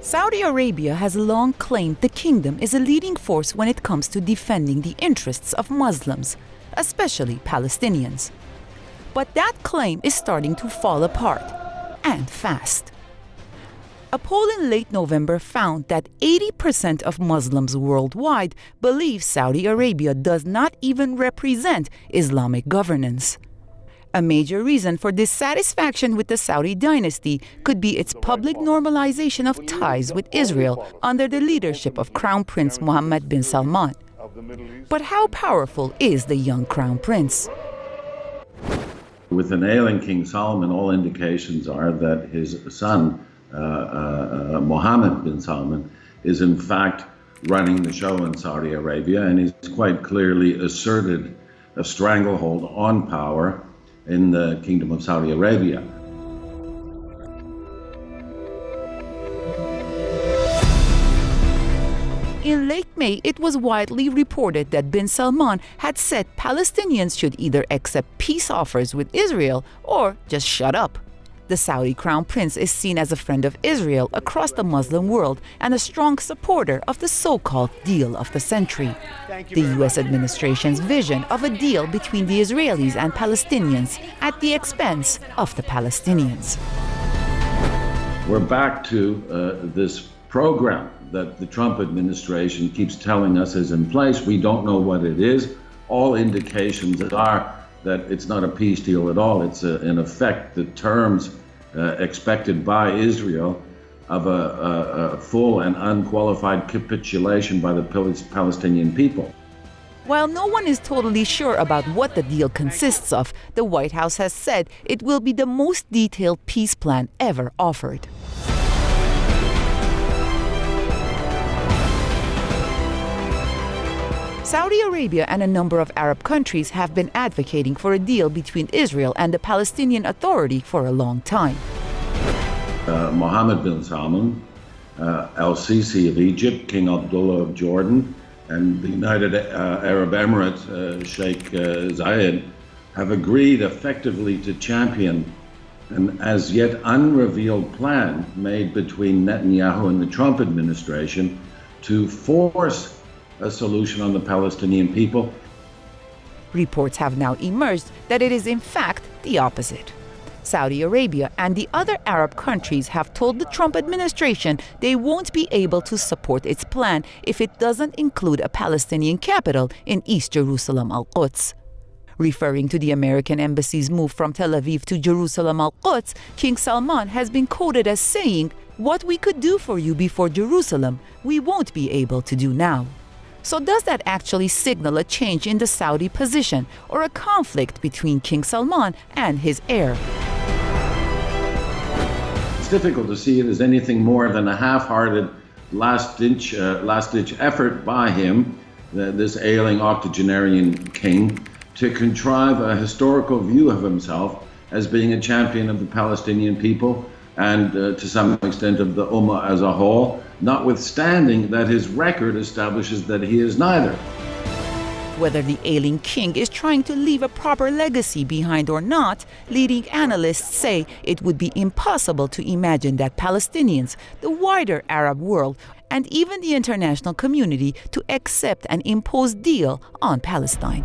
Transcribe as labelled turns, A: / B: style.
A: Saudi Arabia has long claimed the kingdom is a leading force when it comes to defending the interests of Muslims, especially Palestinians. But that claim is starting to fall apart, and fast. A poll in late November found that 80% of Muslims worldwide believe Saudi Arabia does not even represent Islamic governance. A major reason for dissatisfaction with the Saudi dynasty could be its public normalization of ties with Israel under the leadership of Crown Prince Mohammad bin Salman. But how powerful is the young Crown Prince?
B: With an ailing King Salman, all indications are that his son, Mohammed bin Salman, is in fact running the show in Saudi Arabia, and he's quite clearly asserted a stranglehold on power in the Kingdom of Saudi Arabia.
A: In late May, it was widely reported that bin Salman had said Palestinians should either accept peace offers with Israel or just shut up. The Saudi Crown Prince is seen as a friend of Israel across the Muslim world and a strong supporter of the so-called deal of the century, the U.S. administration's vision of a deal between the Israelis and Palestinians at the expense of the Palestinians.
B: We're back to this program that the Trump administration keeps telling us is in place. We don't know what it is. All indications are that it's not a peace deal at all. It's in effect the terms expected by Israel of a full and unqualified capitulation by the Palestinian people.
A: While no one is totally sure about what the deal consists of, the White House has said it will be the most detailed peace plan ever offered. Saudi Arabia and a number of Arab countries have been advocating for a deal between Israel and the Palestinian Authority for a long time.
B: Mohammed bin Salman, Al-Sisi of Egypt, King Abdullah of Jordan, and the United Arab Emirates, Sheikh Zayed, have agreed effectively to champion an as yet unrevealed plan made between Netanyahu and the Trump administration to force a solution on the Palestinian people.
A: Reports have now emerged that it is in fact the opposite. Saudi Arabia and the other Arab countries have told the Trump administration they won't be able to support its plan if it doesn't include a Palestinian capital in East Jerusalem, Al-Quds. Referring to the American embassy's move from Tel Aviv to Jerusalem, Al-Quds, King Salman has been quoted as saying, "What we could do for you before Jerusalem, we won't be able to do now." So does that actually signal a change in the Saudi position or a conflict between King Salman and his heir?
B: It's difficult to see it as anything more than a half-hearted last-ditch effort by him, this ailing octogenarian king, to contrive a historical view of himself as being a champion of the Palestinian people and to some extent of the Ummah as a whole, notwithstanding that his record establishes that he is neither.
A: Whether the ailing king is trying to leave a proper legacy behind or not, leading analysts say it would be impossible to imagine that Palestinians, the wider Arab world, and even the international community to accept an imposed deal on Palestine.